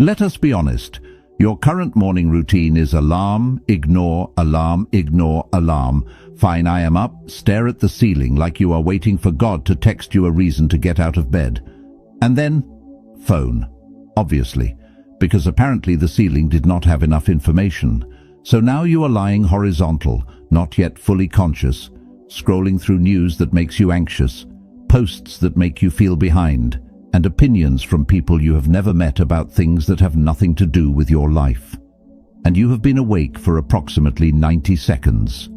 Let us be honest. Your current morning routine is alarm, ignore, alarm, ignore, alarm. Fine, I am up, stare at the ceiling like you are waiting for God to text you a reason to get out of bed. And then, phone. Obviously, because apparently the ceiling did not have enough information. So now you are lying horizontal, not yet fully conscious, scrolling through news that makes you anxious, posts that make you feel behind, and opinions from people you have never met about things that have nothing to do with your life. And you have been awake for approximately 90 seconds.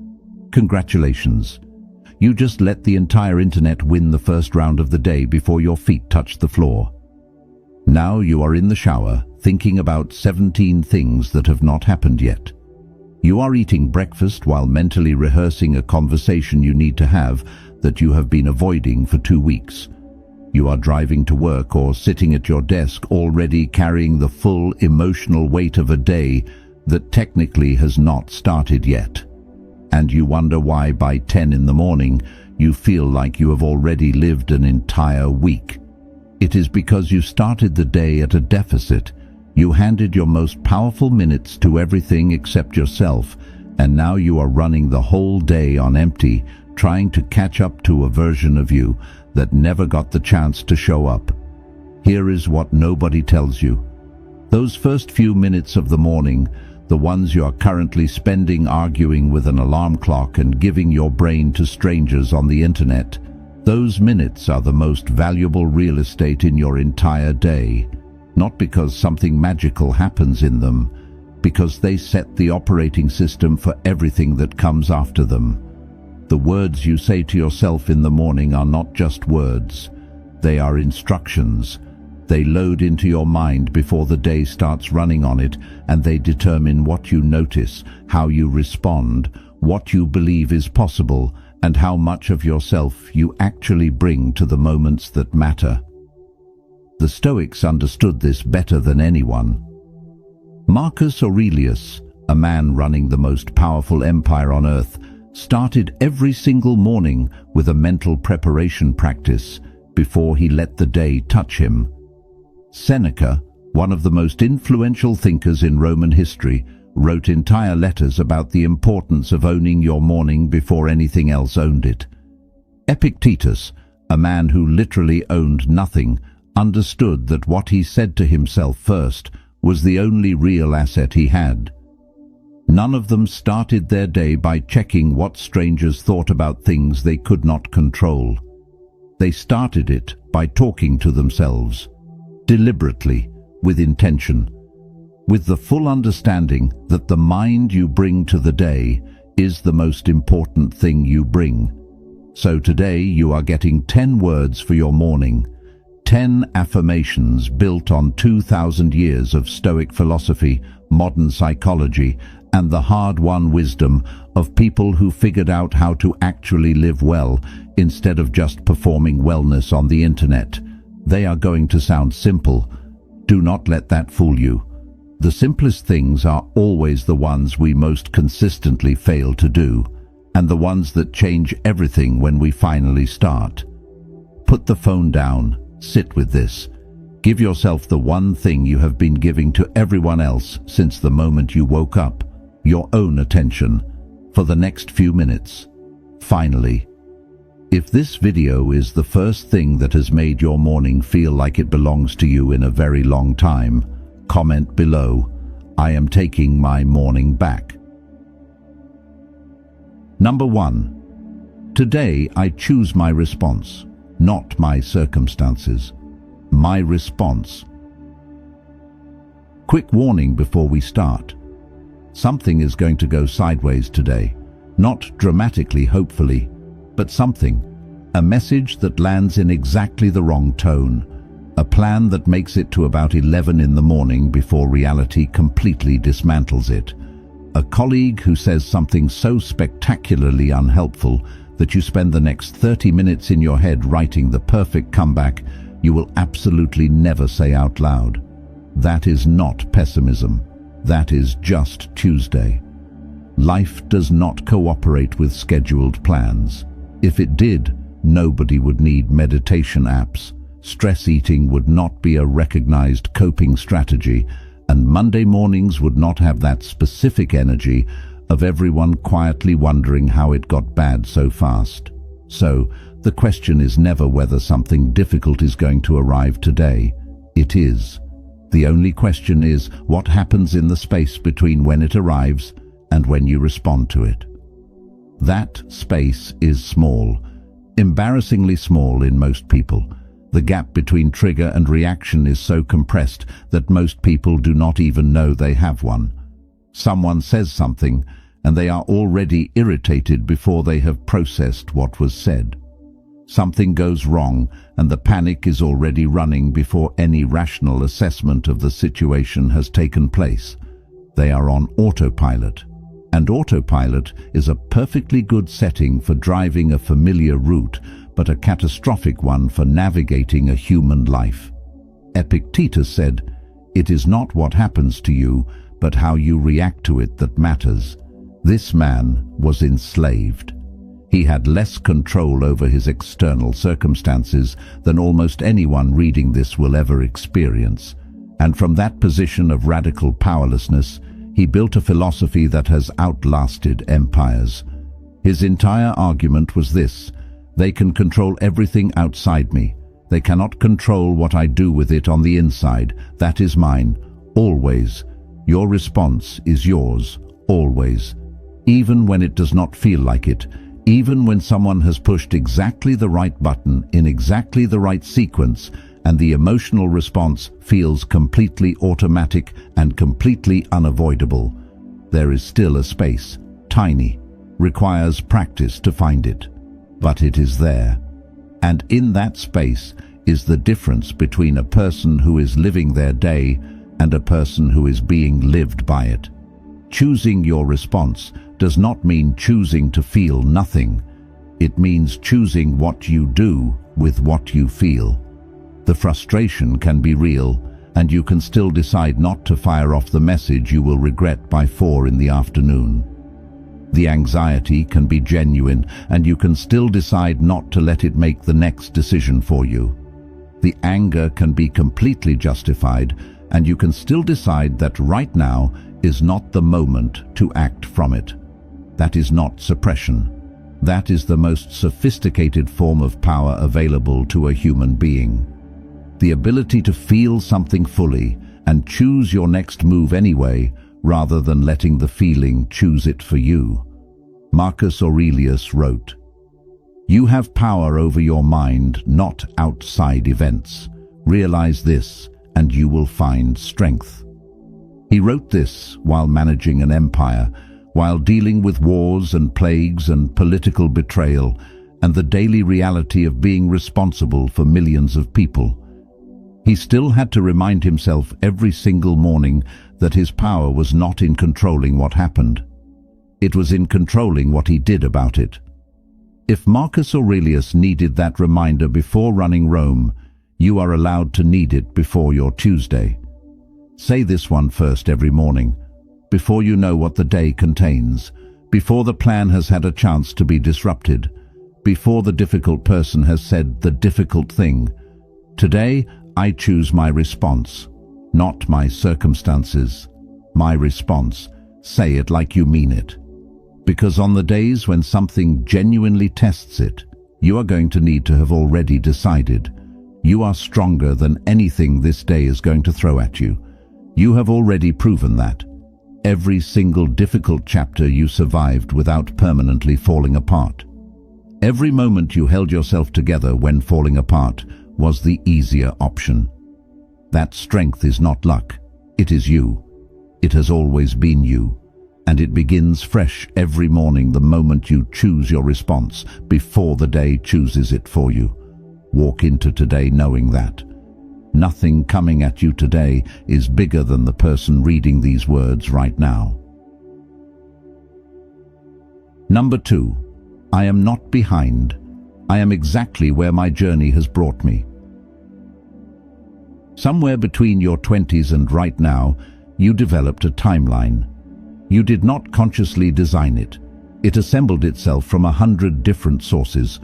Congratulations. You just let the entire internet win the first round of the day before your feet touched the floor. Now you are in the shower, thinking about 17 things that have not happened yet. You are eating breakfast while mentally rehearsing a conversation you need to have that you have been avoiding for 2 weeks. You are driving to work or sitting at your desk already carrying the full emotional weight of a day that technically has not started yet. And you wonder why by 10 in the morning you feel like you have already lived an entire week. It is because you started the day at a deficit. You handed your most powerful minutes to everything except yourself, and now you are running the whole day on empty, trying to catch up to a version of you that never got the chance to show up. Here is what nobody tells you. Those first few minutes of the morning, the ones you are currently spending arguing with an alarm clock and giving your brain to strangers on the internet, those minutes are the most valuable real estate in your entire day. Not because something magical happens in them, because they set the operating system for everything that comes after them. The words you say to yourself in the morning are not just words. They are instructions. They load into your mind before the day starts running on it, and they determine what you notice, how you respond, what you believe is possible, and how much of yourself you actually bring to the moments that matter. The Stoics understood this better than anyone. Marcus Aurelius, a man running the most powerful empire on earth, started every single morning with a mental preparation practice before he let the day touch him. Seneca, one of the most influential thinkers in Roman history, wrote entire letters about the importance of owning your morning before anything else owned it. Epictetus, a man who literally owned nothing, understood that what he said to himself first was the only real asset he had. None of them started their day by checking what strangers thought about things they could not control. They started it by talking to themselves, deliberately, with intention, with the full understanding that the mind you bring to the day is the most important thing you bring. So today you are getting 10 words for your morning, 10 affirmations built on 2,000 years of Stoic philosophy, modern psychology, and the hard-won wisdom of people who figured out how to actually live well instead of just performing wellness on the internet. They are going to sound simple. Do not let that fool you. The simplest things are always the ones we most consistently fail to do, and the ones that change everything when we finally start. Put the phone down, sit with this. Give yourself the one thing you have been giving to everyone else since the moment you woke up, your own attention, for the next few minutes. Finally, if this video is the first thing that has made your morning feel like it belongs to you in a very long time, comment below. I am taking my morning back. Number 1. Today I choose my response, not my circumstances. My response. Quick warning before we start. Something is going to go sideways today. Not dramatically, hopefully, but something. A message that lands in exactly the wrong tone. A plan that makes it to about 11 in the morning before reality completely dismantles it. A colleague who says something so spectacularly unhelpful that you spend the next 30 minutes in your head writing the perfect comeback you will absolutely never say out loud. That is not pessimism. That is just Tuesday. Life does not cooperate with scheduled plans. If it did, nobody would need meditation apps, stress eating would not be a recognized coping strategy, and Monday mornings would not have that specific energy of everyone quietly wondering how it got bad so fast. So, the question is never whether something difficult is going to arrive today. It is. The only question is what happens in the space between when it arrives and when you respond to it. That space is small, embarrassingly small in most people. The gap between trigger and reaction is so compressed that most people do not even know they have one. Someone says something, and they are already irritated before they have processed what was said. Something goes wrong, and the panic is already running before any rational assessment of the situation has taken place. They are on autopilot, and autopilot is a perfectly good setting for driving a familiar route, but a catastrophic one for navigating a human life. Epictetus said, "It is not what happens to you, but how you react to it that matters." This man was enslaved. He had less control over his external circumstances than almost anyone reading this will ever experience. And from that position of radical powerlessness, he built a philosophy that has outlasted empires. His entire argument was this: they can control everything outside me. They cannot control what I do with it on the inside. That is mine, always. Your response is yours, always. Even when it does not feel like it, even when someone has pushed exactly the right button in exactly the right sequence, and the emotional response feels completely automatic and completely unavoidable, there is still a space, tiny, requires practice to find it. But it is there. And in that space is the difference between a person who is living their day and a person who is being lived by it. Choosing your response does not mean choosing to feel nothing. It means choosing what you do with what you feel. The frustration can be real, and you can still decide not to fire off the message you will regret by 4 in the afternoon. The anxiety can be genuine, and you can still decide not to let it make the next decision for you. The anger can be completely justified, and you can still decide that right now is not the moment to act from it. That is not suppression. That is the most sophisticated form of power available to a human being. The ability to feel something fully and choose your next move anyway, rather than letting the feeling choose it for you. Marcus Aurelius wrote, "You have power over your mind, not outside events. Realize this, and you will find strength." He wrote this while managing an empire, while dealing with wars and plagues and political betrayal, and the daily reality of being responsible for millions of people. He still had to remind himself every single morning that his power was not in controlling what happened. It was in controlling what he did about it. If Marcus Aurelius needed that reminder before running Rome, you are allowed to need it before your Tuesday. Say this one first every morning, before you know what the day contains, before the plan has had a chance to be disrupted, before the difficult person has said the difficult thing. Today, I choose my response, not my circumstances. My response. Say it like you mean it. Because on the days when something genuinely tests it, you are going to need to have already decided. You are stronger than anything this day is going to throw at you. You have already proven that. Every single difficult chapter you survived without permanently falling apart. Every moment you held yourself together when falling apart was the easier option. That strength is not luck. It is you. It has always been you. And it begins fresh every morning the moment you choose your response, before the day chooses it for you. Walk into today knowing that. Nothing coming at you today is bigger than the person reading these words right now. Number 2. I am not behind. I am exactly where my journey has brought me. Somewhere between your 20s and right now, you developed a timeline. You did not consciously design it. It assembled itself from 100 different sources.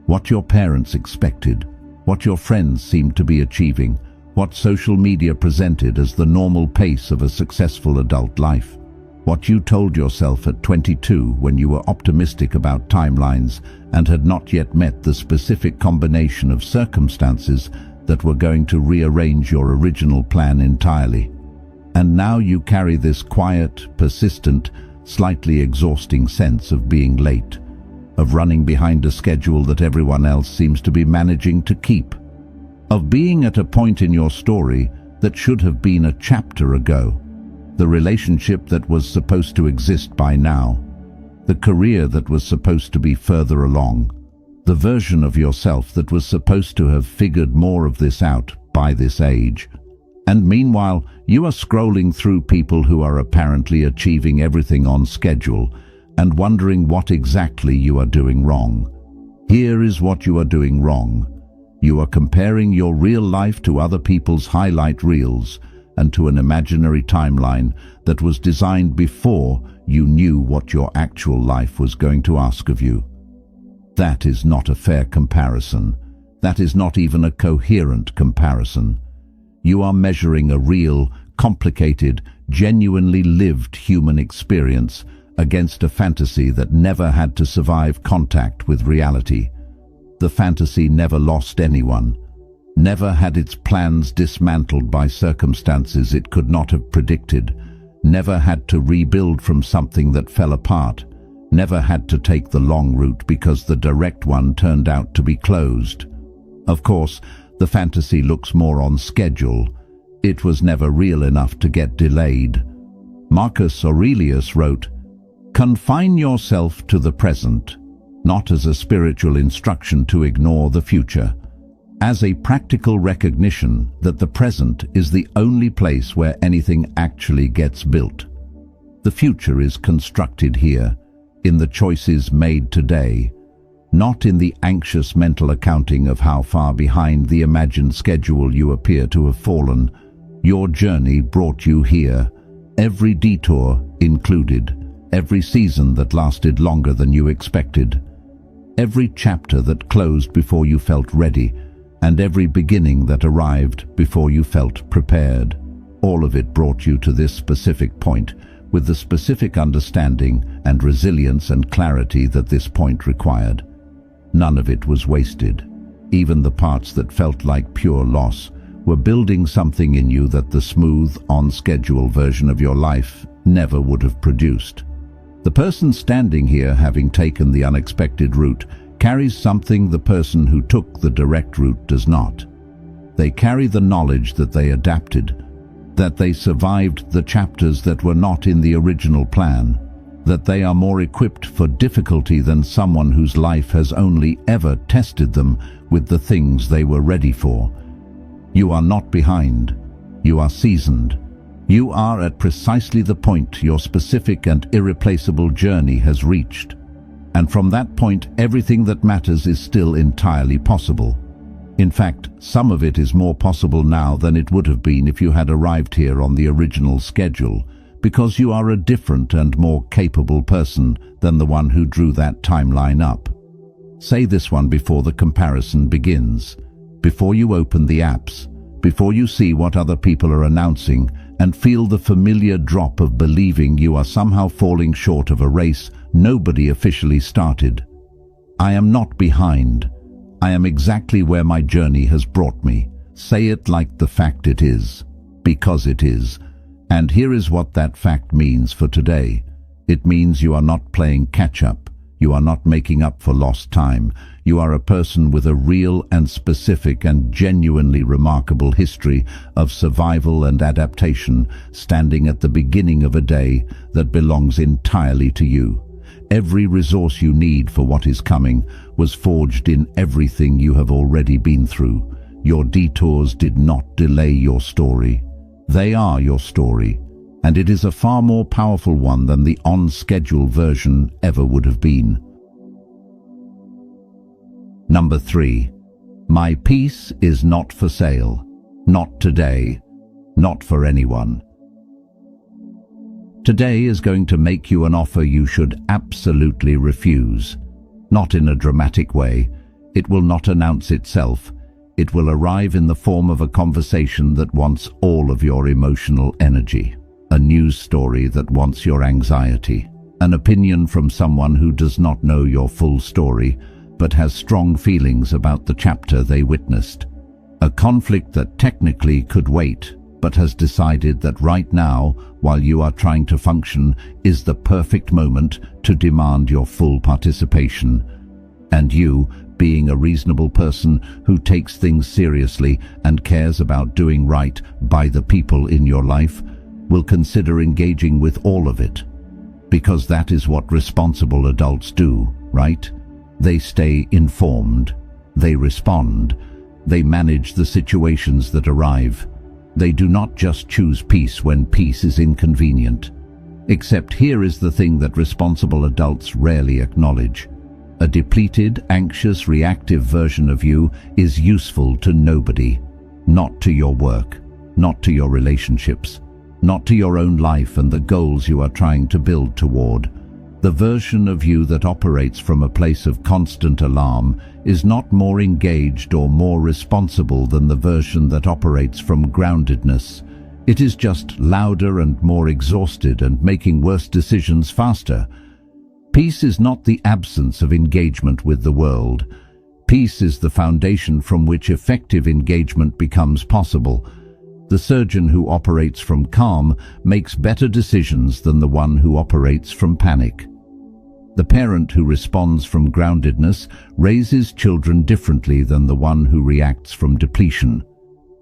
What your parents expected, what your friends seemed to be achieving, what social media presented as the normal pace of a successful adult life. What you told yourself at 22 when you were optimistic about timelines and had not yet met the specific combination of circumstances that were going to rearrange your original plan entirely. And now you carry this quiet, persistent, slightly exhausting sense of being late, of running behind a schedule that everyone else seems to be managing to keep, of being at a point in your story that should have been a chapter ago, the relationship that was supposed to exist by now, the career that was supposed to be further along, the version of yourself that was supposed to have figured more of this out by this age. And meanwhile, you are scrolling through people who are apparently achieving everything on schedule and wondering what exactly you are doing wrong. Here is what you are doing wrong. You are comparing your real life to other people's highlight reels and to an imaginary timeline that was designed before you knew what your actual life was going to ask of you. That is not a fair comparison. That is not even a coherent comparison. You are measuring a real, complicated, genuinely lived human experience against a fantasy that never had to survive contact with reality. The fantasy never lost anyone, never had its plans dismantled by circumstances it could not have predicted, never had to rebuild from something that fell apart, never had to take the long route because the direct one turned out to be closed. Of course, the fantasy looks more on schedule. It was never real enough to get delayed. Marcus Aurelius wrote, "Confine yourself to the present, not as a spiritual instruction to ignore the future, as a practical recognition that the present is the only place where anything actually gets built. The future is constructed here, in the choices made today, not in the anxious mental accounting of how far behind the imagined schedule you appear to have fallen. Your journey brought you here, every detour included, every season that lasted longer than you expected, every chapter that closed before you felt ready, and every beginning that arrived before you felt prepared. All of it brought you to this specific point, with the specific understanding and resilience and clarity that this point required. None of it was wasted. Even the parts that felt like pure loss were building something in you that the smooth, on-schedule version of your life never would have produced. The person standing here, having taken the unexpected route, carries something the person who took the direct route does not. They carry the knowledge that they adapted, that they survived the chapters that were not in the original plan, that they are more equipped for difficulty than someone whose life has only ever tested them with the things they were ready for. You are not behind. You are seasoned. You are at precisely the point your specific and irreplaceable journey has reached. And from that point, everything that matters is still entirely possible. In fact, some of it is more possible now than it would have been if you had arrived here on the original schedule, because you are a different and more capable person than the one who drew that timeline up. Say this one before the comparison begins, before you open the apps, before you see what other people are announcing and feel the familiar drop of believing you are somehow falling short of a race nobody officially started. I am not behind. I am exactly where my journey has brought me. Say it like the fact it is, because it is. And here is what that fact means for today. It means you are not playing catch-up. You are not making up for lost time. You are a person with a real and specific and genuinely remarkable history of survival and adaptation, standing at the beginning of a day that belongs entirely to you. Every resource you need for what is coming was forged in everything you have already been through. Your detours did not delay your story. They are your story, and it is a far more powerful one than the on-schedule version ever would have been. Number 3. My peace is not for sale. Not today. Not for anyone. Today is going to make you an offer you should absolutely refuse. Not in a dramatic way. It will not announce itself. It will arrive in the form of a conversation that wants all of your emotional energy, a news story that wants your anxiety, an opinion from someone who does not know your full story but has strong feelings about the chapter they witnessed, a conflict that technically could wait but has decided that right now, while you are trying to function, is the perfect moment to demand your full participation. And you, being a reasonable person who takes things seriously and cares about doing right by the people in your life, will consider engaging with all of it. Because that is what responsible adults do, right? They stay informed, they respond, they manage the situations that arrive. They do not just choose peace when peace is inconvenient. Except here is the thing that responsible adults rarely acknowledge. A depleted, anxious, reactive version of you is useful to nobody. Not to your work, not to your relationships, not to your own life and the goals you are trying to build toward. The version of you that operates from a place of constant alarm is not more engaged or more responsible than the version that operates from groundedness. It is just louder and more exhausted and making worse decisions faster. Peace is not the absence of engagement with the world. Peace is the foundation from which effective engagement becomes possible. The surgeon who operates from calm makes better decisions than the one who operates from panic. The parent who responds from groundedness raises children differently than the one who reacts from depletion.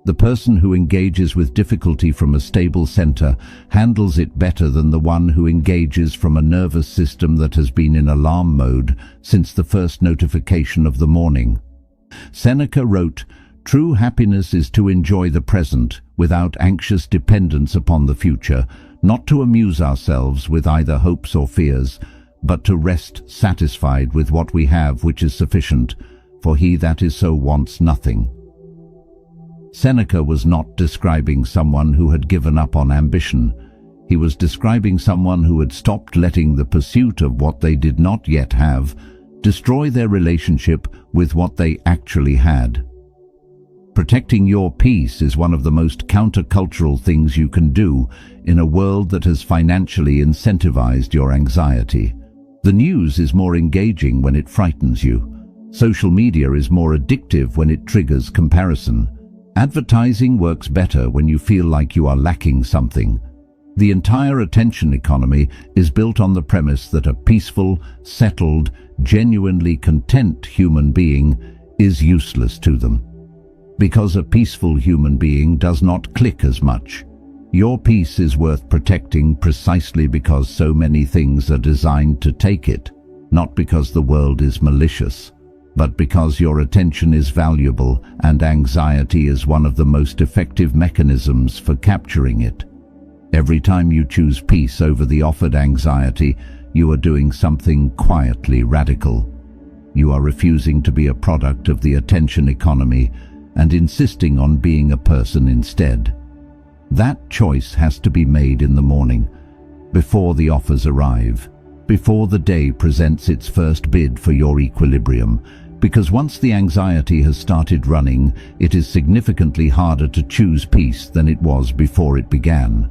The person who engages with difficulty from a stable center handles it better than the one who engages from a nervous system that has been in alarm mode since the first notification of the morning. Seneca wrote, "True happiness is to enjoy the present without anxious dependence upon the future, not to amuse ourselves with either hopes or fears, but to rest satisfied with what we have, which is sufficient, for he that is so wants nothing." Seneca was not describing someone who had given up on ambition. He was describing someone who had stopped letting the pursuit of what they did not yet have destroy their relationship with what they actually had. Protecting your peace is one of the most countercultural things you can do in a world that has financially incentivized your anxiety. The news is more engaging when it frightens you. Social media is more addictive when it triggers comparison. Advertising works better when you feel like you are lacking something. The entire attention economy is built on the premise that a peaceful, settled, genuinely content human being is useless to them. Because a peaceful human being does not click as much. Your peace is worth protecting precisely because so many things are designed to take it, not because the world is malicious, but because your attention is valuable and anxiety is one of the most effective mechanisms for capturing it. Every time you choose peace over the offered anxiety, you are doing something quietly radical. You are refusing to be a product of the attention economy and insisting on being a person instead. That choice has to be made in the morning, before the offers arrive, before the day presents its first bid for your equilibrium, because once the anxiety has started running, it is significantly harder to choose peace than it was before it began.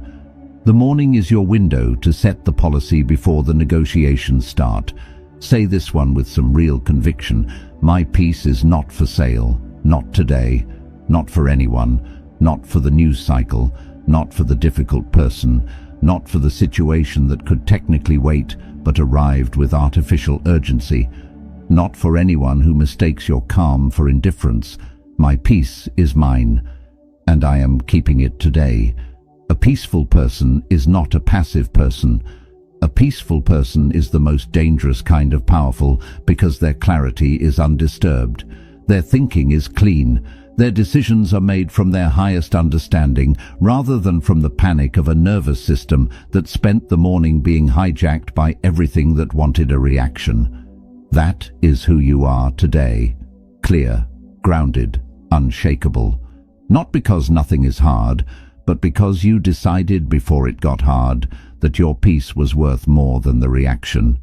The morning is your window to set the policy before the negotiations start. Say this one with some real conviction: my peace is not for sale, not today, not for anyone, not for the news cycle, not for the difficult person, not for the situation that could technically wait but arrived with artificial urgency, not for anyone who mistakes your calm for indifference. My peace is mine, and I am keeping it today. A peaceful person is not a passive person. A peaceful person is the most dangerous kind of powerful because their clarity is undisturbed. Their thinking is clean. Their decisions are made from their highest understanding rather than from the panic of a nervous system that spent the morning being hijacked by everything that wanted a reaction. That is who you are today. Clear, grounded, unshakable. Not because nothing is hard, but because you decided before it got hard that your peace was worth more than the reaction.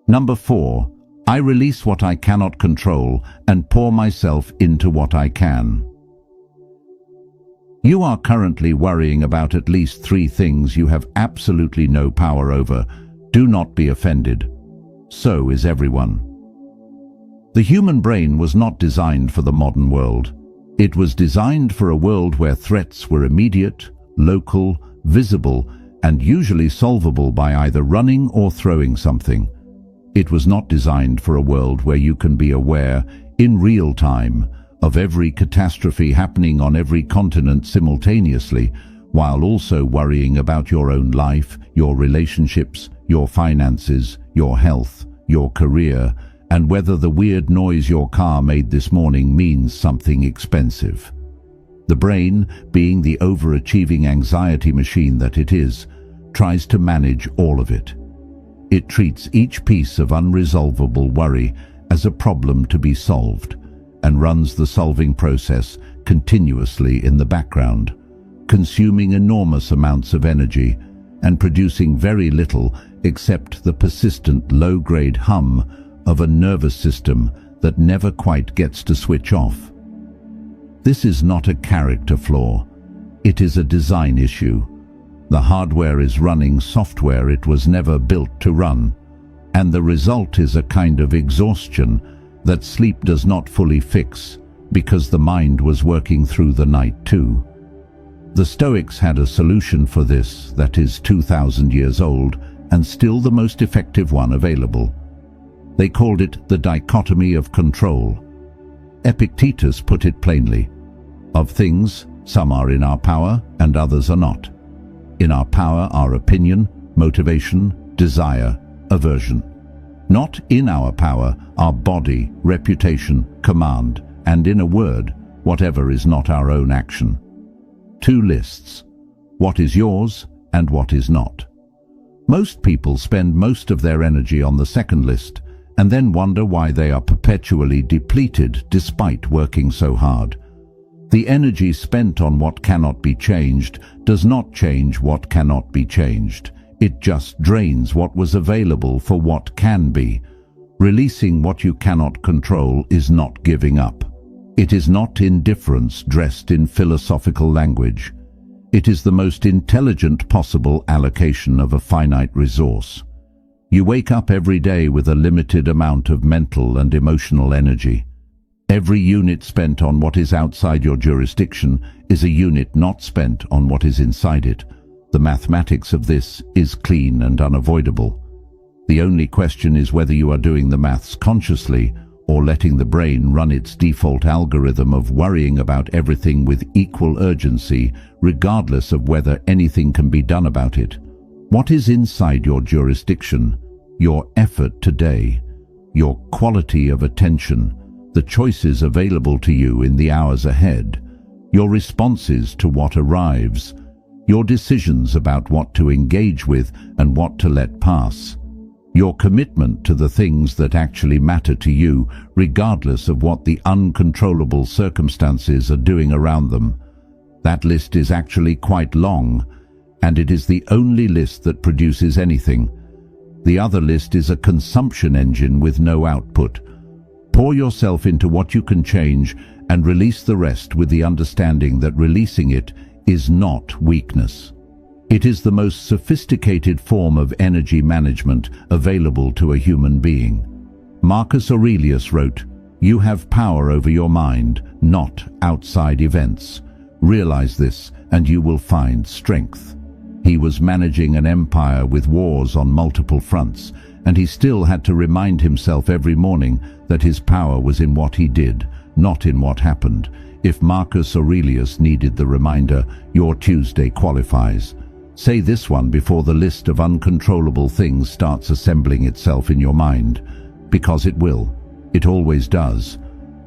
Number 4. I release what I cannot control and pour myself into what I can. You are currently worrying about at least 3 things you have absolutely no power over. Do not be offended. So is everyone. The human brain was not designed for the modern world. It was designed for a world where threats were immediate, local, visible, and usually solvable by either running or throwing something. It was not designed for a world where you can be aware, in real time, of every catastrophe happening on every continent simultaneously, while also worrying about your own life, your relationships, your finances, your health, your career, and whether the weird noise your car made this morning means something expensive. The brain, being the overachieving anxiety machine that it is, tries to manage all of it. It treats each piece of unresolvable worry as a problem to be solved, and runs the solving process continuously in the background, consuming enormous amounts of energy and producing very little except the persistent low-grade hum of a nervous system that never quite gets to switch off. This is not a character flaw. It is a design issue. The hardware is running software it was never built to run, and the result is a kind of exhaustion that sleep does not fully fix because the mind was working through the night too. The Stoics had a solution for this that is 2,000 years old and still the most effective one available. They called it the dichotomy of control. Epictetus put it plainly. Of things, some are in our power and others are not. In our power are opinion, motivation, desire, aversion. Not in our power are body, reputation, command, and in a word, whatever is not our own action. 2 lists: what is yours and what is not. Most people spend most of their energy on the second list and then wonder why they are perpetually depleted despite working so hard. The energy spent on what cannot be changed does not change what cannot be changed. It just drains what was available for what can be. Releasing what you cannot control is not giving up. It is not indifference dressed in philosophical language. It is the most intelligent possible allocation of a finite resource. You wake up every day with a limited amount of mental and emotional energy. Every unit spent on what is outside your jurisdiction is a unit not spent on what is inside it. The mathematics of this is clean and unavoidable. The only question is whether you are doing the maths consciously or letting the brain run its default algorithm of worrying about everything with equal urgency, regardless of whether anything can be done about it. What is inside your jurisdiction? Your effort today, your quality of attention, the choices available to you in the hours ahead, your responses to what arrives, your decisions about what to engage with and what to let pass, your commitment to the things that actually matter to you, regardless of what the uncontrollable circumstances are doing around them. That list is actually quite long, and it is the only list that produces anything. The other list is a consumption engine with no output. Pour yourself into what you can change and release the rest with the understanding that releasing it is not weakness. It is the most sophisticated form of energy management available to a human being. Marcus Aurelius wrote, "You have power over your mind, not outside events. Realize this and you will find strength." He was managing an empire with wars on multiple fronts, and he still had to remind himself every morning that his power was in what he did, not in what happened. If Marcus Aurelius needed the reminder, your Tuesday qualifies. Say this one before the list of uncontrollable things starts assembling itself in your mind, because it will. It always does.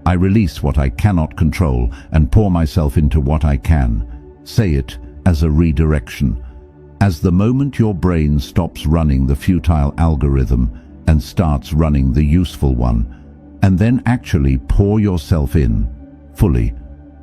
I release what I cannot control and pour myself into what I can. Say it as a redirection. As the moment your brain stops running the futile algorithm and starts running the useful one, and then actually pour yourself in, fully,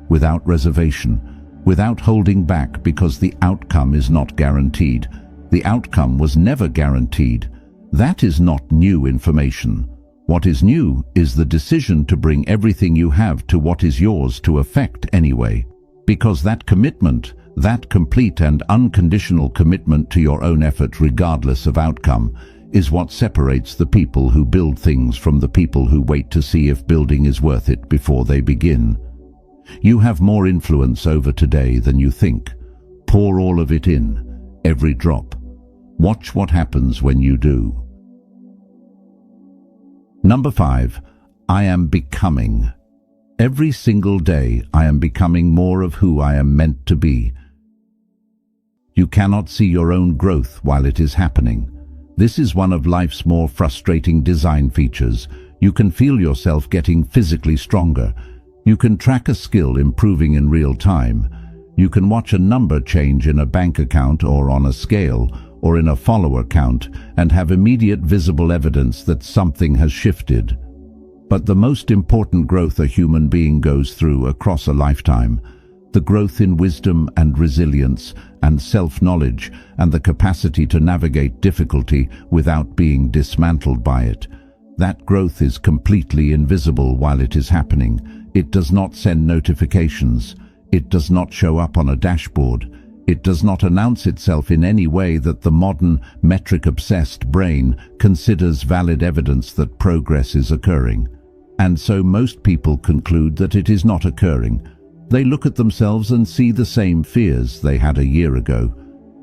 without reservation, without holding back, because the outcome is not guaranteed. The outcome was never guaranteed. That is not new information. What is new is the decision to bring everything you have to what is yours to effect anyway, because that commitment, that complete and unconditional commitment to your own effort regardless of outcome, is what separates the people who build things from the people who wait to see if building is worth it before they begin. You have more influence over today than you think. Pour all of it in, every drop. Watch what happens when you do. Number 5. I am becoming. Every single day I am becoming more of who I am meant to be. You cannot see your own growth while it is happening. This is one of life's more frustrating design features. You can feel yourself getting physically stronger. You can track a skill improving in real time. You can watch a number change in a bank account or on a scale or in a follower count and have immediate visible evidence that something has shifted. But the most important growth a human being goes through across a lifetime, the growth in wisdom and resilience and self-knowledge and the capacity to navigate difficulty without being dismantled by it, that growth is completely invisible while it is happening. It does not send notifications. It does not show up on a dashboard. It does not announce itself in any way that the modern, metric-obsessed brain considers valid evidence that progress is occurring. And so most people conclude that it is not occurring. They look at themselves and see the same fears they had a year ago,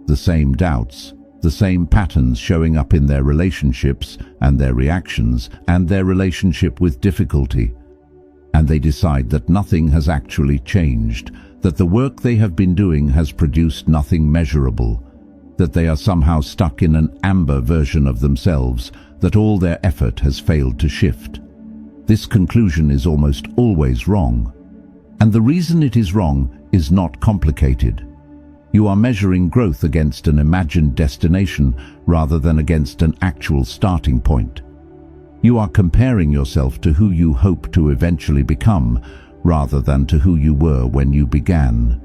the same doubts, the same patterns showing up in their relationships and their reactions and their relationship with difficulty. And they decide that nothing has actually changed, that the work they have been doing has produced nothing measurable, that they are somehow stuck in an amber version of themselves, that all their effort has failed to shift. This conclusion is almost always wrong. And the reason it is wrong is not complicated. You are measuring growth against an imagined destination rather than against an actual starting point. You are comparing yourself to who you hope to eventually become rather than to who you were when you began.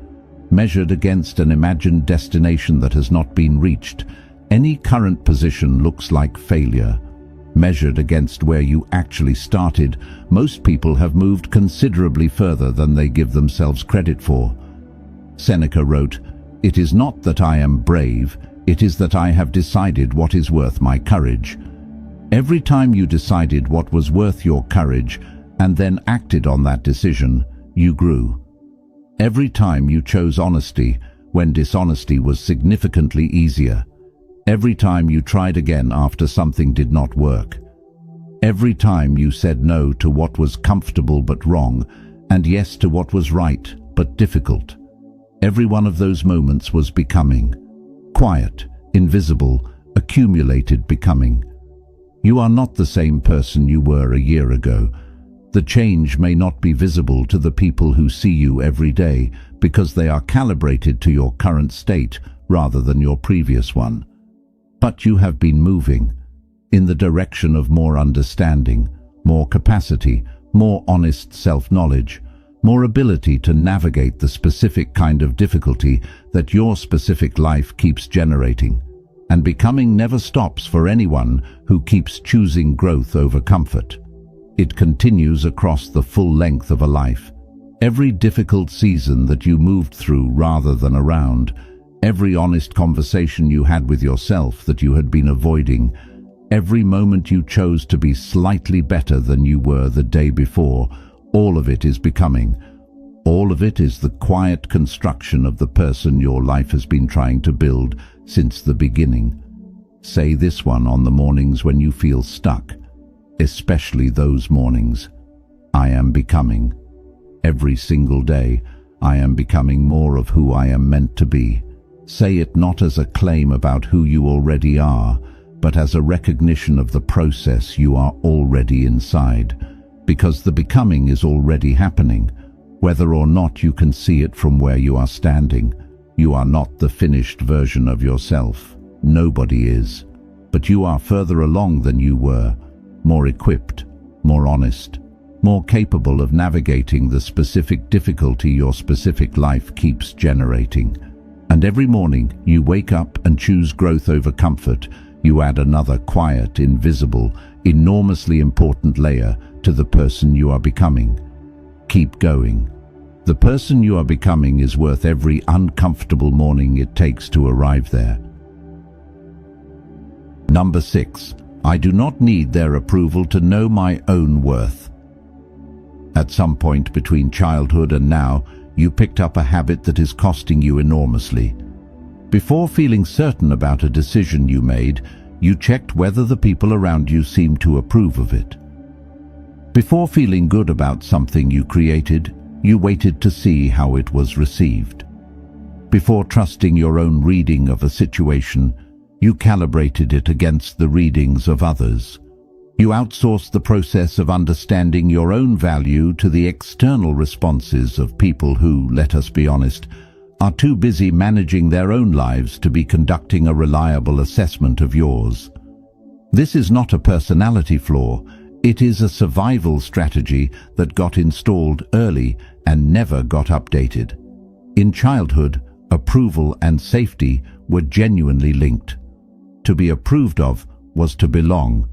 Measured against an imagined destination that has not been reached, any current position looks like failure. Measured against where you actually started, most people have moved considerably further than they give themselves credit for. Seneca wrote, "It is not that I am brave, it is that I have decided what is worth my courage." Every time you decided what was worth your courage and then acted on that decision, you grew. Every time you chose honesty when dishonesty was significantly easier. Every time you tried again after something did not work. Every time you said no to what was comfortable but wrong and yes to what was right but difficult. Every one of those moments was becoming. Quiet, invisible, accumulated becoming. You are not the same person you were a year ago. The change may not be visible to the people who see you every day because they are calibrated to your current state rather than your previous one. But you have been moving in the direction of more understanding, more capacity, more honest self-knowledge, more ability to navigate the specific kind of difficulty that your specific life keeps generating. And becoming never stops for anyone who keeps choosing growth over comfort. It continues across the full length of a life. Every difficult season that you moved through rather than around, every honest conversation you had with yourself that you had been avoiding, every moment you chose to be slightly better than you were the day before, all of it is becoming. All of it is the quiet construction of the person your life has been trying to build since the beginning. Say this one on the mornings when you feel stuck, especially those mornings. I am becoming. Every single day, I am becoming more of who I am meant to be. Say it not as a claim about who you already are, but as a recognition of the process you are already inside, because the becoming is already happening, whether or not you can see it from where you are standing. You are not the finished version of yourself. Nobody is. But you are further along than you were, more equipped, more honest, more capable of navigating the specific difficulty your specific life keeps generating. And every morning you wake up and choose growth over comfort. You add another quiet, invisible, enormously important layer to the person you are becoming. Keep going. The person you are becoming is worth every uncomfortable morning it takes to arrive there. Number 6. I do not need their approval to know my own worth. At some point between childhood and now, you picked up a habit that is costing you enormously. Before feeling certain about a decision you made, you checked whether the people around you seemed to approve of it. Before feeling good about something you created, you waited to see how it was received. Before trusting your own reading of a situation, you calibrated it against the readings of others. You outsourced the process of understanding your own value to the external responses of people who, let us be honest, are too busy managing their own lives to be conducting a reliable assessment of yours. This is not a personality flaw. It is a survival strategy that got installed early and never got updated. In childhood, approval and safety were genuinely linked. To be approved of was to belong.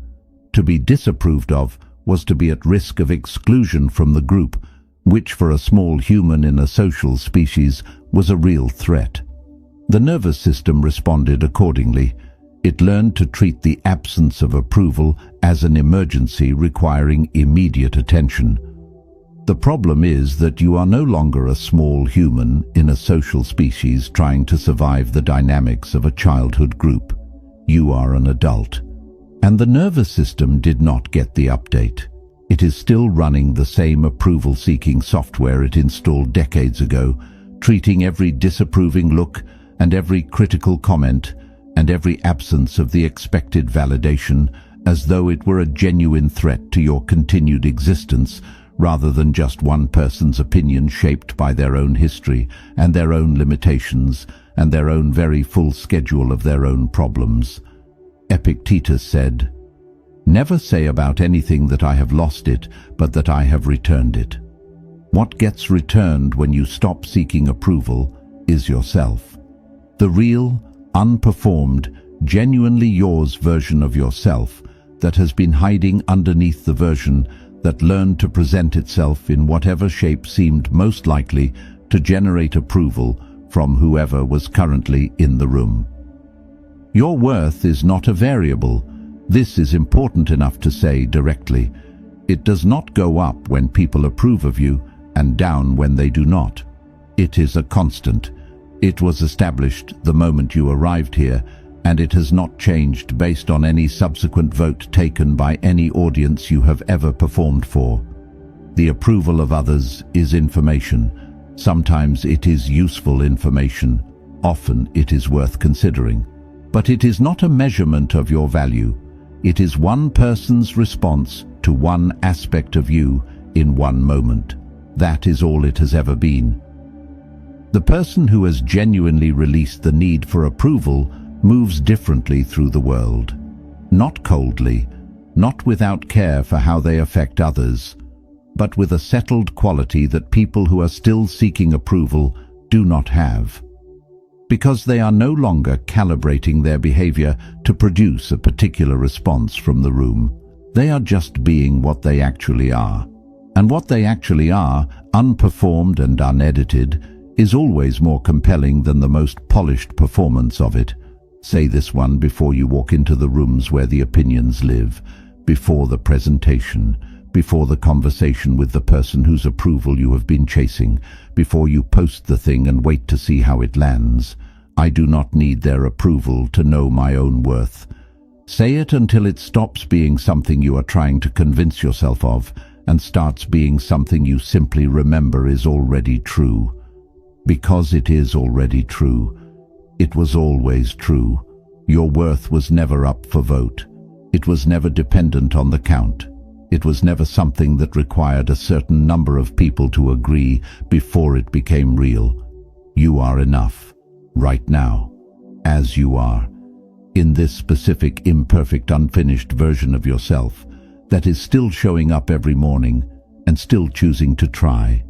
To be disapproved of was to be at risk of exclusion from the group, which for a small human in a social species was a real threat. The nervous system responded accordingly. It learned to treat the absence of approval as an emergency requiring immediate attention. The problem is that you are no longer a small human in a social species trying to survive the dynamics of a childhood group. You are an adult. And the nervous system did not get the update. It is still running the same approval-seeking software it installed decades ago, treating every disapproving look and every critical comment and every absence of the expected validation as though it were a genuine threat to your continued existence, rather than just one person's opinion shaped by their own history and their own limitations and their own very full schedule of their own problems. Epictetus said, "Never say about anything that I have lost it, but that I have returned it." What gets returned when you stop seeking approval is yourself. The real, unperformed, genuinely yours version of yourself that has been hiding underneath the version that learned to present itself in whatever shape seemed most likely to generate approval from whoever was currently in the room. Your worth is not a variable. This is important enough to say directly. It does not go up when people approve of you and down when they do not. It is a constant. It was established the moment you arrived here, and it has not changed based on any subsequent vote taken by any audience you have ever performed for. The approval of others is information. Sometimes it is useful information. Often it is worth considering. But it is not a measurement of your value. It is one person's response to one aspect of you in one moment. That is all it has ever been. The person who has genuinely released the need for approval moves differently through the world. Not coldly, not without care for how they affect others, but with a settled quality that people who are still seeking approval do not have. Because they are no longer calibrating their behavior to produce a particular response from the room. They are just being what they actually are. And what they actually are, unperformed and unedited, is always more compelling than the most polished performance of it. Say this one before you walk into the rooms where the opinions live, before the presentation, before the conversation with the person whose approval you have been chasing, before you post the thing and wait to see how it lands. I do not need their approval to know my own worth. Say it until it stops being something you are trying to convince yourself of and starts being something you simply remember is already true. Because it is already true. It was always true. Your worth was never up for vote. It was never dependent on the count. It was never something that required a certain number of people to agree before it became real. You are enough, right now, as you are, in this specific, imperfect, unfinished version of yourself that is still showing up every morning and still choosing to try.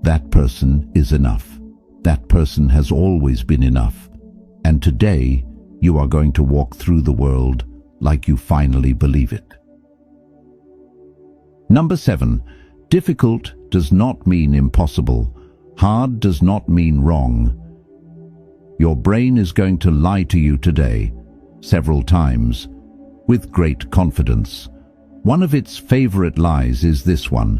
That person is enough. That person has always been enough. And today, you are going to walk through the world like you finally believe it. Number 7. Difficult does not mean impossible. Hard does not mean wrong. Your brain is going to lie to you today, several times, with great confidence. One of its favorite lies is this one: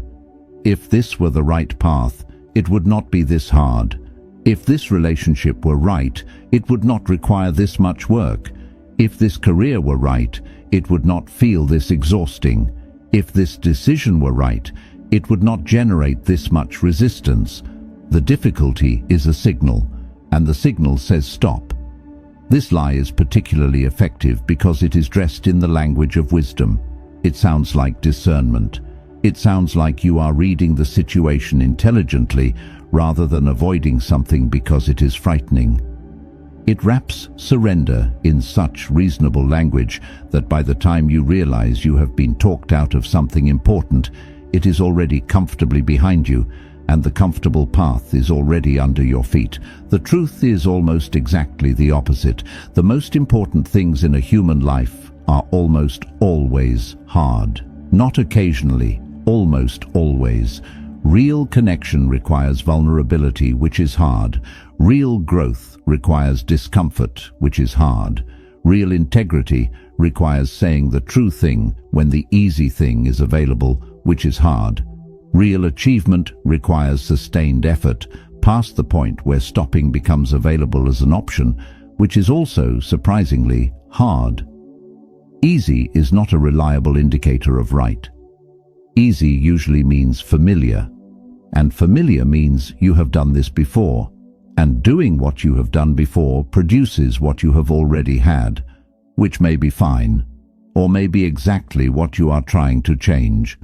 if this were the right path, it would not be this hard. If this relationship were right, it would not require this much work. If this career were right, it would not feel this exhausting. If this decision were right, it would not generate this much resistance. The difficulty is a signal, and the signal says stop. This lie is particularly effective because it is dressed in the language of wisdom. It sounds like discernment. It sounds like you are reading the situation intelligently rather than avoiding something because it is frightening. It wraps surrender in such reasonable language that by the time you realize you have been talked out of something important, it is already comfortably behind you, and the comfortable path is already under your feet. The truth is almost exactly the opposite. The most important things in a human life are almost always hard. Not occasionally, almost always. Real connection requires vulnerability, which is hard. Real growth requires discomfort, which is hard. Real integrity requires saying the true thing when the easy thing is available, which is hard. Real achievement requires sustained effort, past the point where stopping becomes available as an option, which is also, surprisingly, hard. Easy is not a reliable indicator of right. Easy usually means familiar, and familiar means you have done this before, and doing what you have done before produces what you have already had, which may be fine, or may be exactly what you are trying to change.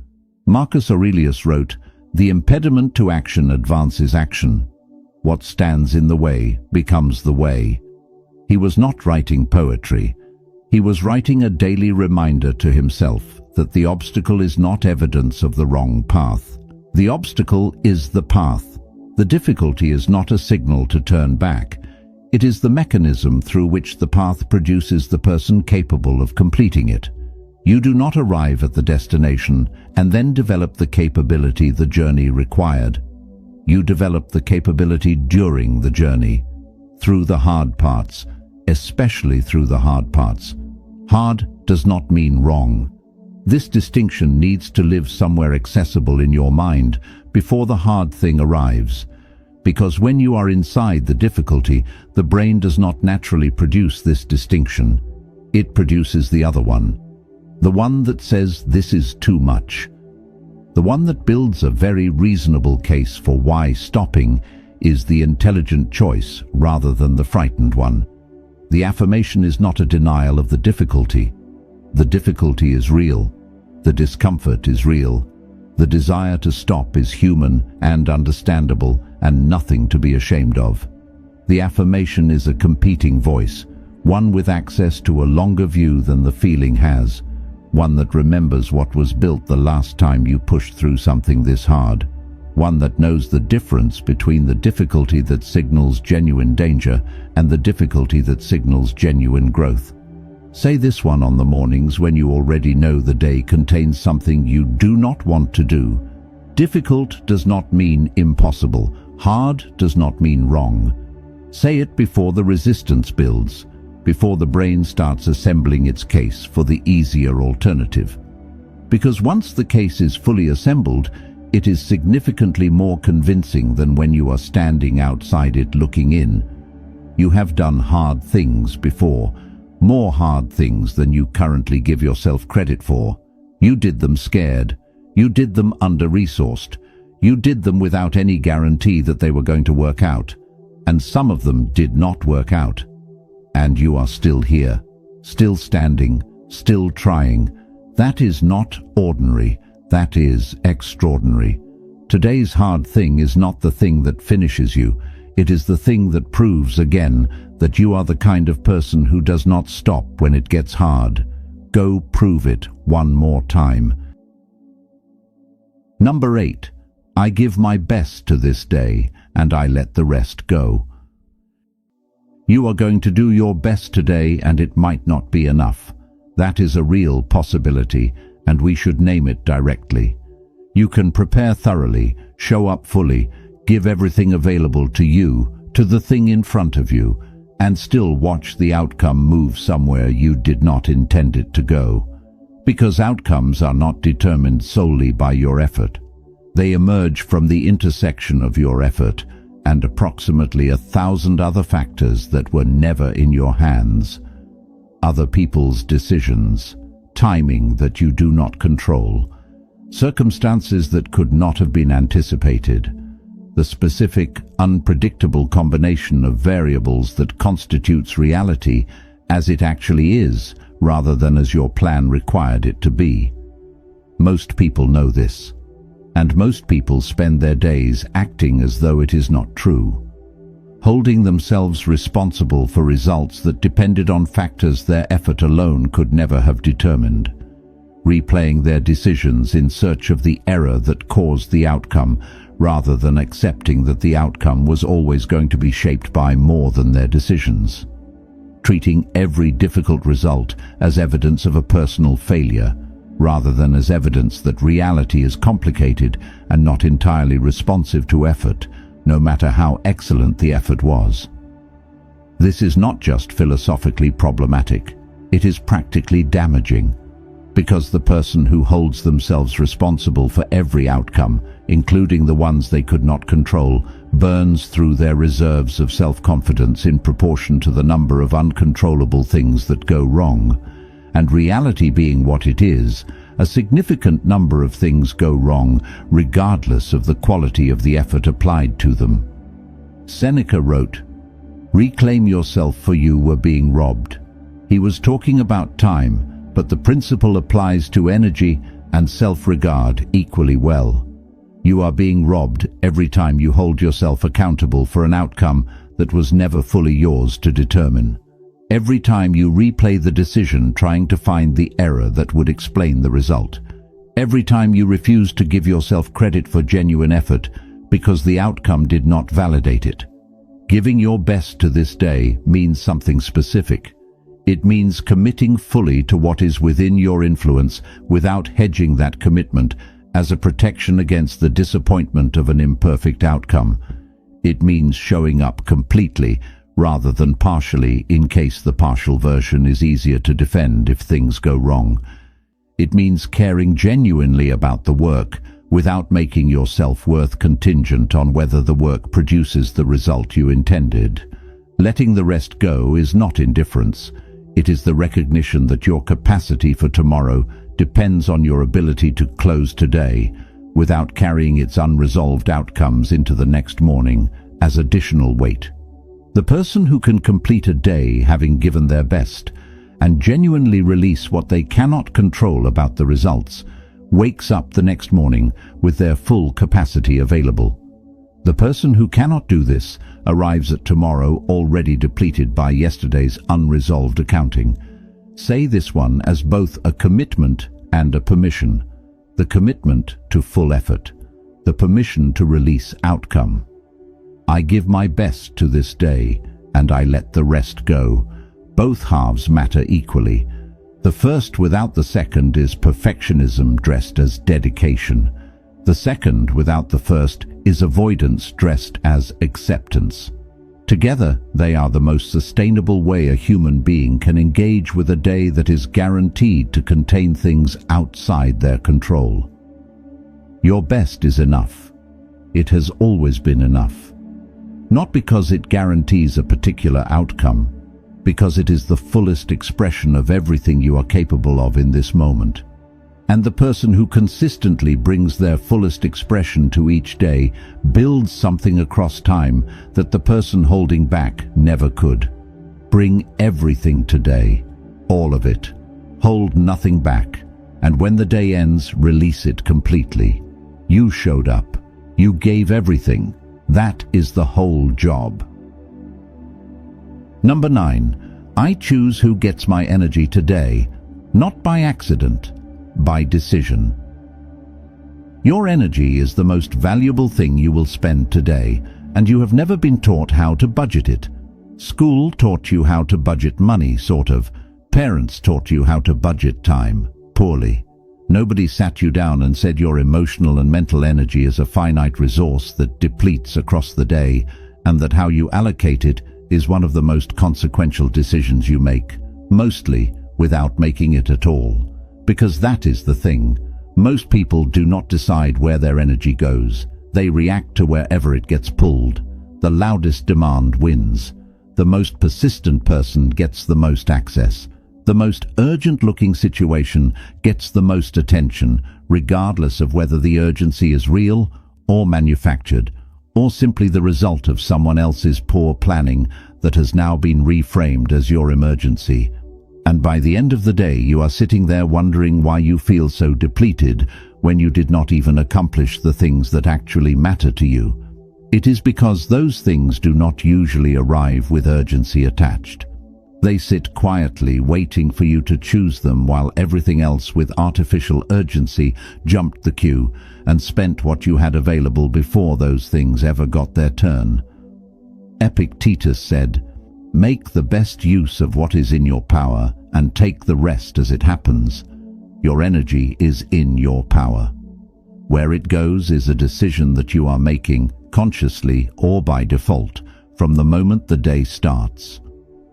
Marcus Aurelius wrote, "The impediment to action advances action. What stands in the way becomes the way." He was not writing poetry. He was writing a daily reminder to himself that the obstacle is not evidence of the wrong path. The obstacle is the path. The difficulty is not a signal to turn back. It is the mechanism through which the path produces the person capable of completing it. You do not arrive at the destination and then develop the capability the journey required. You develop the capability during the journey, through the hard parts, especially through the hard parts. Hard does not mean wrong. This distinction needs to live somewhere accessible in your mind before the hard thing arrives. Because when you are inside the difficulty, the brain does not naturally produce this distinction. It produces the other one. The one that says this is too much. The one that builds a very reasonable case for why stopping is the intelligent choice rather than the frightened one. The affirmation is not a denial of the difficulty. The difficulty is real. The discomfort is real. The desire to stop is human and understandable and nothing to be ashamed of. The affirmation is a competing voice, one with access to a longer view than the feeling has, one that remembers what was built the last time you pushed through something this hard, one that knows the difference between the difficulty that signals genuine danger and the difficulty that signals genuine growth. Say this one on the mornings when you already know the day contains something you do not want to do. Difficult does not mean impossible. Hard does not mean wrong. Say it before the resistance builds, before the brain starts assembling its case for the easier alternative. Because once the case is fully assembled, it is significantly more convincing than when you are standing outside it looking in. You have done hard things before, more hard things than you currently give yourself credit for. You did them scared. You did them under-resourced. You did them without any guarantee that they were going to work out. And some of them did not work out. And you are still here, still standing, still trying. That is not ordinary. That is extraordinary. Today's hard thing is not the thing that finishes you. It is the thing that proves again that you are the kind of person who does not stop when it gets hard. Go prove it one more time. Number 8. I give my best to this day, and I let the rest go. You are going to do your best today, and it might not be enough. That is a real possibility, and we should name it directly. You can prepare thoroughly, show up fully, give everything available to you, to the thing in front of you, and still watch the outcome move somewhere you did not intend it to go. Because outcomes are not determined solely by your effort. They emerge from the intersection of your effort and approximately 1,000 other factors that were never in your hands. Other people's decisions, timing that you do not control, circumstances that could not have been anticipated, the specific, unpredictable combination of variables that constitutes reality as it actually is, rather than as your plan required it to be. Most people know this, and most people spend their days acting as though it is not true, holding themselves responsible for results that depended on factors their effort alone could never have determined, replaying their decisions in search of the error that caused the outcome, rather than accepting that the outcome was always going to be shaped by more than their decisions, treating every difficult result as evidence of a personal failure, rather than as evidence that reality is complicated and not entirely responsive to effort, no matter how excellent the effort was. This is not just philosophically problematic, it is practically damaging, because the person who holds themselves responsible for every outcome, including the ones they could not control, burns through their reserves of self-confidence in proportion to the number of uncontrollable things that go wrong. And reality being what it is, a significant number of things go wrong, regardless of the quality of the effort applied to them. Seneca wrote, "Reclaim yourself, for you were being robbed." He was talking about time, but the principle applies to energy and self-regard equally well. You are being robbed every time you hold yourself accountable for an outcome that was never fully yours to determine. Every time you replay the decision trying to find the error that would explain the result. Every time you refuse to give yourself credit for genuine effort because the outcome did not validate it. Giving your best to this day means something specific. It means committing fully to what is within your influence without hedging that commitment as a protection against the disappointment of an imperfect outcome. It means showing up completely rather than partially in case the partial version is easier to defend if things go wrong. It means caring genuinely about the work without making your self-worth contingent on whether the work produces the result you intended. Letting the rest go is not indifference. It is the recognition that your capacity for tomorrow depends on your ability to close today without carrying its unresolved outcomes into the next morning as additional weight. The person who can complete a day having given their best and genuinely release what they cannot control about the results wakes up the next morning with their full capacity available. The person who cannot do this arrives at tomorrow already depleted by yesterday's unresolved accounting. Say this one as both a commitment and a permission. The commitment to full effort, the permission to release outcome. I give my best to this day, and I let the rest go. Both halves matter equally. The first without the second is perfectionism dressed as dedication. The second without the first is avoidance dressed as acceptance. Together, they are the most sustainable way a human being can engage with a day that is guaranteed to contain things outside their control. Your best is enough. It has always been enough. Not because it guarantees a particular outcome, because it is the fullest expression of everything you are capable of in this moment. And the person who consistently brings their fullest expression to each day builds something across time that the person holding back never could. Bring everything today, all of it. Hold nothing back, and when the day ends, release it completely. You showed up. You gave everything. That is the whole job. Number 9. I choose who gets my energy today, not by accident, by decision. Your energy is the most valuable thing you will spend today, and you have never been taught how to budget it. School taught you how to budget money, sort of. Parents taught you how to budget time, poorly. Nobody sat you down and said your emotional and mental energy is a finite resource that depletes across the day, and that how you allocate it is one of the most consequential decisions you make, mostly without making it at all. Because that is the thing. Most people do not decide where their energy goes. They react to wherever it gets pulled. The loudest demand wins. The most persistent person gets the most access. The most urgent-looking situation gets the most attention, regardless of whether the urgency is real or manufactured, or simply the result of someone else's poor planning that has now been reframed as your emergency. And by the end of the day, you are sitting there wondering why you feel so depleted when you did not even accomplish the things that actually matter to you. It is because those things do not usually arrive with urgency attached. They sit quietly waiting for you to choose them, while everything else with artificial urgency jumped the queue and spent what you had available before those things ever got their turn. Epictetus said, "Make the best use of what is in your power and take the rest as it happens." Your energy is in your power. Where it goes is a decision that you are making, consciously or by default, from the moment the day starts.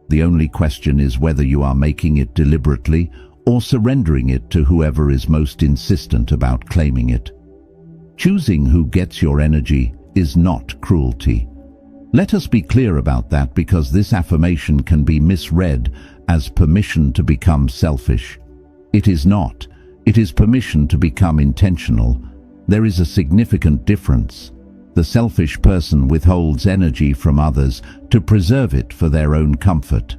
The only question is whether you are making it deliberately or surrendering it to whoever is most insistent about claiming it. Choosing who gets your energy is not cruelty. Let us be clear about that, because this affirmation can be misread as permission to become selfish. It is not. It is permission to become intentional. There is a significant difference. The selfish person withholds energy from others to preserve it for their own comfort.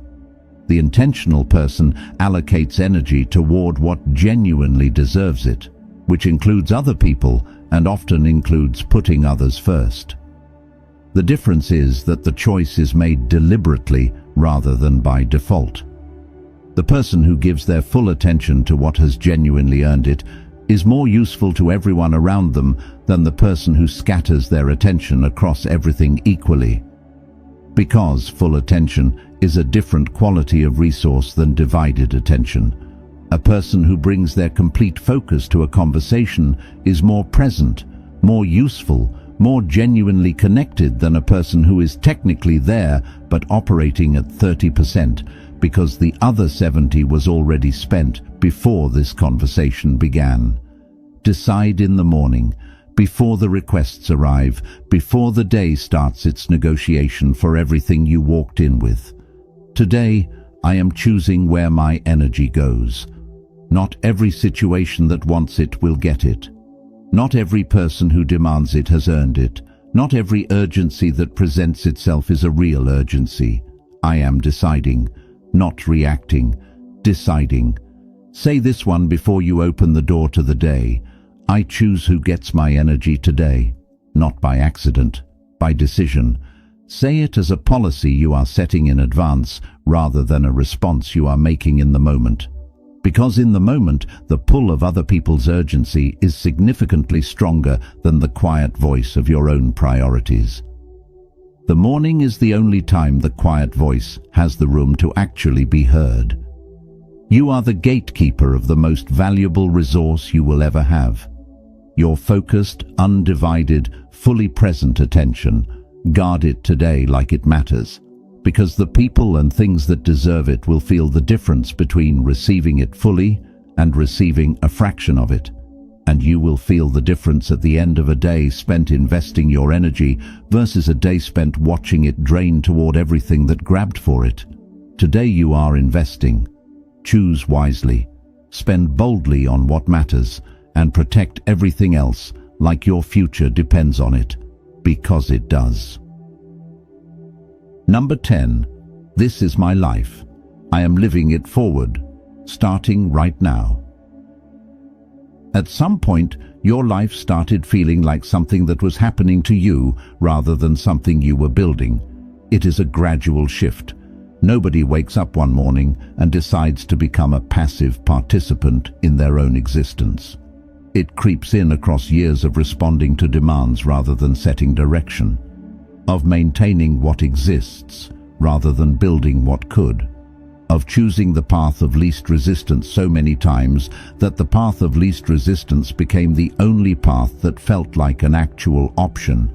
The intentional person allocates energy toward what genuinely deserves it, which includes other people and often includes putting others first. The difference is that the choice is made deliberately rather than by default. The person who gives their full attention to what has genuinely earned it is more useful to everyone around them than the person who scatters their attention across everything equally. Because full attention is a different quality of resource than divided attention. A person who brings their complete focus to a conversation is more present, more useful, more genuinely connected than a person who is technically there but operating at 30%, because the other 70 was already spent before this conversation began. Decide in the morning, before the requests arrive, before the day starts its negotiation for everything you walked in with. Today, I am choosing where my energy goes. Not every situation that wants it will get it. Not every person who demands it has earned it. Not every urgency that presents itself is a real urgency. I am deciding, not reacting, deciding. Say this one before you open the door to the day. I choose who gets my energy today, not by accident, by decision. Say it as a policy you are setting in advance rather than a response you are making in the moment. Because in the moment, the pull of other people's urgency is significantly stronger than the quiet voice of your own priorities. The morning is the only time the quiet voice has the room to actually be heard. You are the gatekeeper of the most valuable resource you will ever have. Your focused, undivided, fully present attention. Guard it today like it matters, because the people and things that deserve it will feel the difference between receiving it fully and receiving a fraction of it. And you will feel the difference at the end of a day spent investing your energy versus a day spent watching it drain toward everything that grabbed for it. Today you are investing. Choose wisely. Spend boldly on what matters and protect everything else like your future depends on it, because it does. Number 10. This is my life. I am living it forward, starting right now. At some point, your life started feeling like something that was happening to you rather than something you were building. It is a gradual shift. Nobody wakes up one morning and decides to become a passive participant in their own existence. It creeps in across years of responding to demands rather than setting direction, of maintaining what exists rather than building what could. of choosing the path of least resistance so many times that the path of least resistance became the only path that felt like an actual option.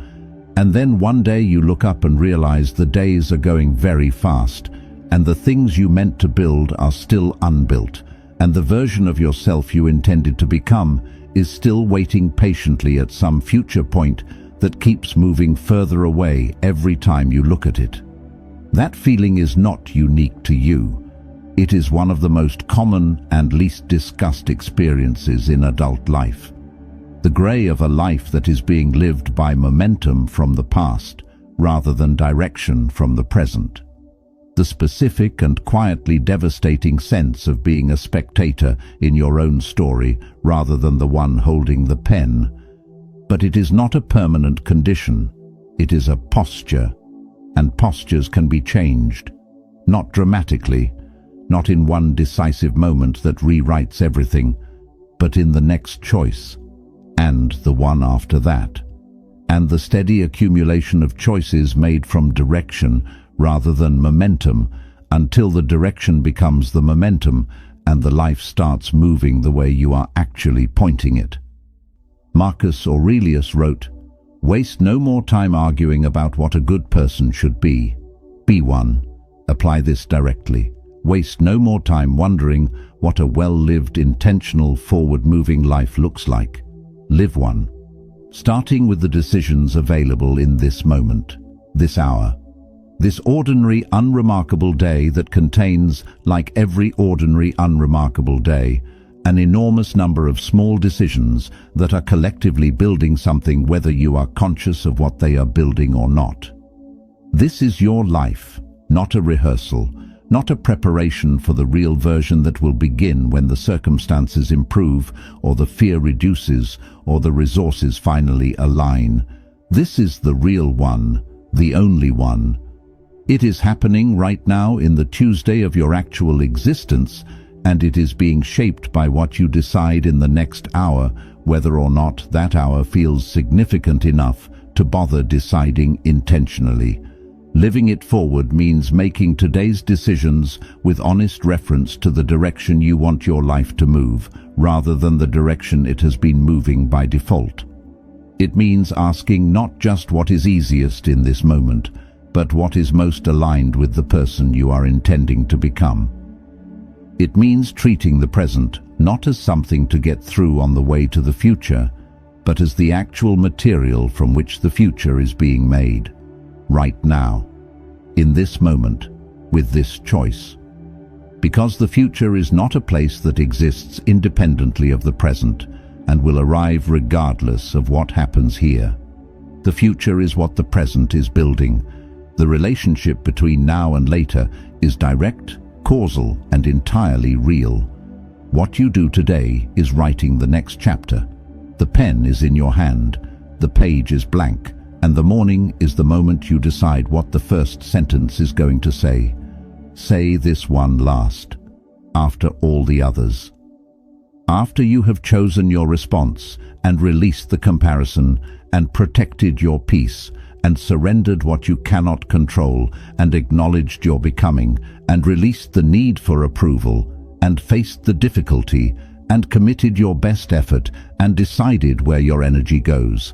And then one day you look up and realize the days are going very fast, and the things you meant to build are still unbuilt, and the version of yourself you intended to become is still waiting patiently at some future point that keeps moving further away every time you look at it. That feeling is not unique to you. It is one of the most common and least discussed experiences in adult life. The grey of a life that is being lived by momentum from the past rather than direction from the present. The specific and quietly devastating sense of being a spectator in your own story rather than the one holding the pen. But it is not a permanent condition. It is a posture, and postures can be changed. Not dramatically, not in one decisive moment that rewrites everything, but in the next choice, and the one after that, and the steady accumulation of choices made from direction rather than momentum, until the direction becomes the momentum and the life starts moving the way you are actually pointing it. Marcus Aurelius wrote, "Waste no more time arguing about what a good person should be. Be one." Apply this directly. Waste no more time wondering what a well-lived, intentional, forward-moving life looks like. Live one. Starting with the decisions available in this moment, this hour. This ordinary, unremarkable day that contains, like every ordinary, unremarkable day, an enormous number of small decisions that are collectively building something whether you are conscious of what they are building or not. This is your life, not a rehearsal, not a preparation for the real version that will begin when the circumstances improve or the fear reduces or the resources finally align. This is the real one, the only one. It is happening right now in the Tuesday of your actual existence, and it is being shaped by what you decide in the next hour, whether or not that hour feels significant enough to bother deciding intentionally. Living it forward means making today's decisions with honest reference to the direction you want your life to move, rather than the direction it has been moving by default. It means asking not just what is easiest in this moment, but what is most aligned with the person you are intending to become. It means treating the present not as something to get through on the way to the future, but as the actual material from which the future is being made. Right now, in this moment, with this choice. Because the future is not a place that exists independently of the present and will arrive regardless of what happens here. The future is what the present is building. The relationship between now and later is direct, causal, and entirely real. What you do today is writing the next chapter. The pen is in your hand, the page is blank, and the morning is the moment you decide what the first sentence is going to say. Say this one last, after all the others. After you have chosen your response and released the comparison and protected your peace, and surrendered what you cannot control, and acknowledged your becoming, and released the need for approval, and faced the difficulty, and committed your best effort, and decided where your energy goes.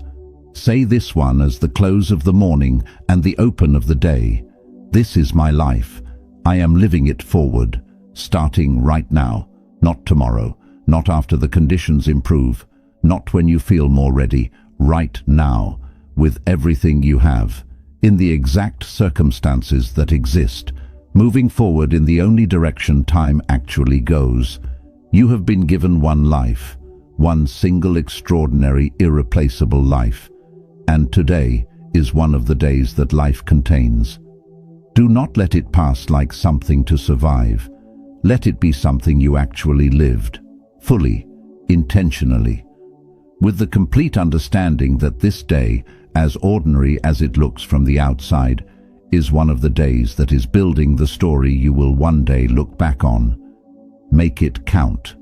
Say this one as the close of the morning and the open of the day. This is my life. I am living it forward, starting right now, not tomorrow, not after the conditions improve, not when you feel more ready, right now. With everything you have, in the exact circumstances that exist, moving forward in the only direction time actually goes. You have been given one life, one single extraordinary, irreplaceable life, and today is one of the days that life contains. Do not let it pass like something to survive. Let it be something you actually lived, fully, intentionally, with the complete understanding that this day, as ordinary as it looks from the outside, is one of the days that is building the story you will one day look back on. Make it count.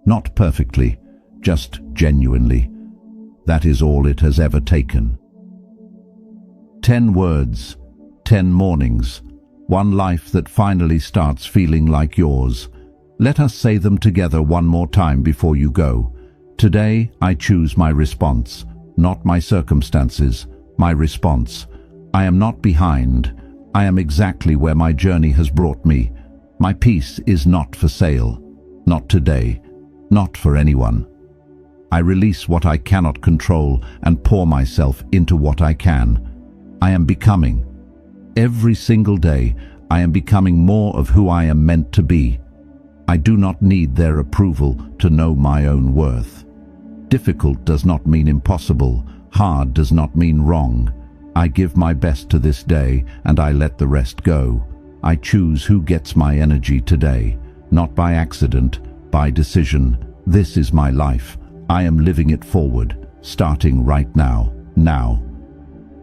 Not perfectly, just genuinely. That is all it has ever taken. 10 words, 10 mornings, one life that finally starts feeling like yours. Let us say them together one more time before you go. Today, I choose my response, not my circumstances, my response. I am not behind. I am exactly where my journey has brought me. My peace is not for sale, not today, not for anyone. I release what I cannot control and pour myself into what I can. I am becoming. Every single day, I am becoming more of who I am meant to be. I do not need their approval to know my own worth. Difficult does not mean impossible. Hard does not mean wrong. I give my best to this day, and I let the rest go. I choose who gets my energy today, not by accident, by decision. This is my life. I am living it forward, starting right now.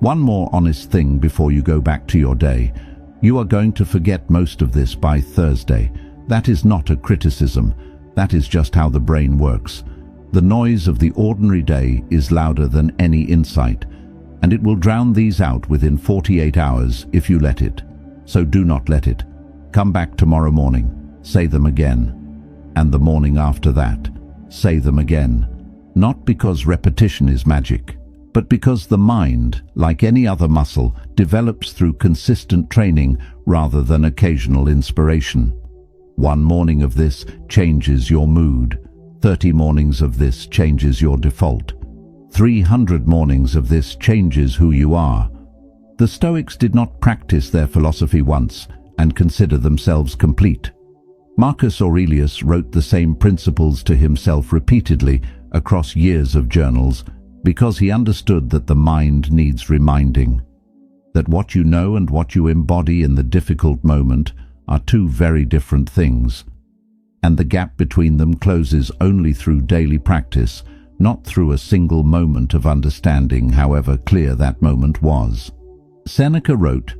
One more honest thing before you go back to your day. You are going to forget most of this by Thursday. That is not a criticism. That is just how the brain works. The noise of the ordinary day is louder than any insight, and it will drown these out within 48 hours if you let it. So do not let it. Come back tomorrow morning, say them again. And the morning after that, say them again. Not because repetition is magic, but because the mind, like any other muscle, develops through consistent training rather than occasional inspiration. One morning of this changes your mood. 30 mornings of this changes your default. 300 mornings of this changes who you are. The Stoics did not practice their philosophy once and consider themselves complete. Marcus Aurelius wrote the same principles to himself repeatedly across years of journals because he understood that the mind needs reminding, that what you know and what you embody in the difficult moment are two very different things, and the gap between them closes only through daily practice, not through a single moment of understanding, however clear that moment was. Seneca wrote,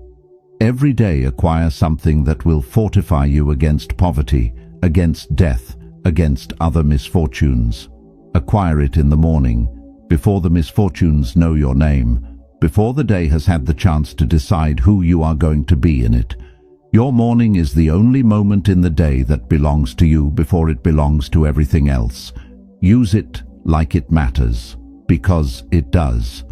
"Every day acquire something that will fortify you against poverty, against death, against other misfortunes. Acquire it in the morning, before the misfortunes know your name, before the day has had the chance to decide who you are going to be in it. Your morning is the only moment in the day that belongs to you before it belongs to everything else. Use it like it matters, because it does.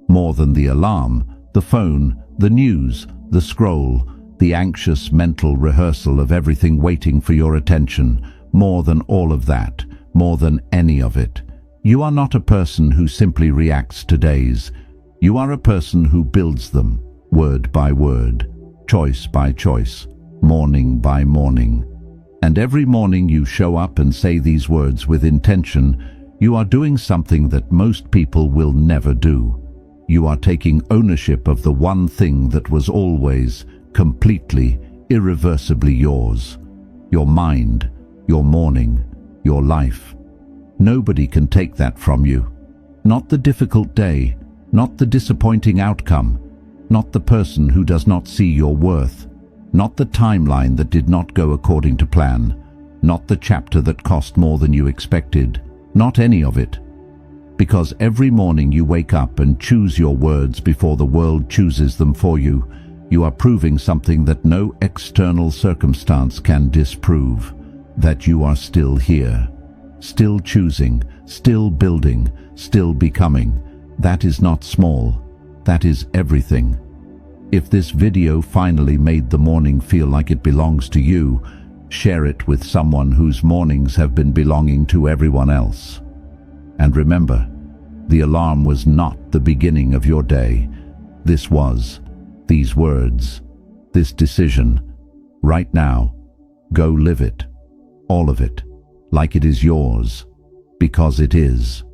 More than the alarm, the phone, the news, the scroll, the anxious mental rehearsal of everything waiting for your attention, more than all of that, more than any of it. You are not a person who simply reacts to days. You are a person who builds them, word by word, choice by choice, morning by morning. And every morning you show up and say these words with intention, you are doing something that most people will never do. You are taking ownership of the one thing that was always, completely, irreversibly yours. Your mind, your morning, your life. Nobody can take that from you. Not the difficult day, not the disappointing outcome, not the person who does not see your worth, not the timeline that did not go according to plan, not the chapter that cost more than you expected, not any of it. Because every morning you wake up and choose your words before the world chooses them for you, you are proving something that no external circumstance can disprove, that you are still here, still choosing, still building, still becoming. That is not small, that is everything. If this video finally made the morning feel like it belongs to you, share it with someone whose mornings have been belonging to everyone else. And remember, the alarm was not the beginning of your day. This was, these words, this decision. Right now, go live it, all of it, like it is yours, because it is.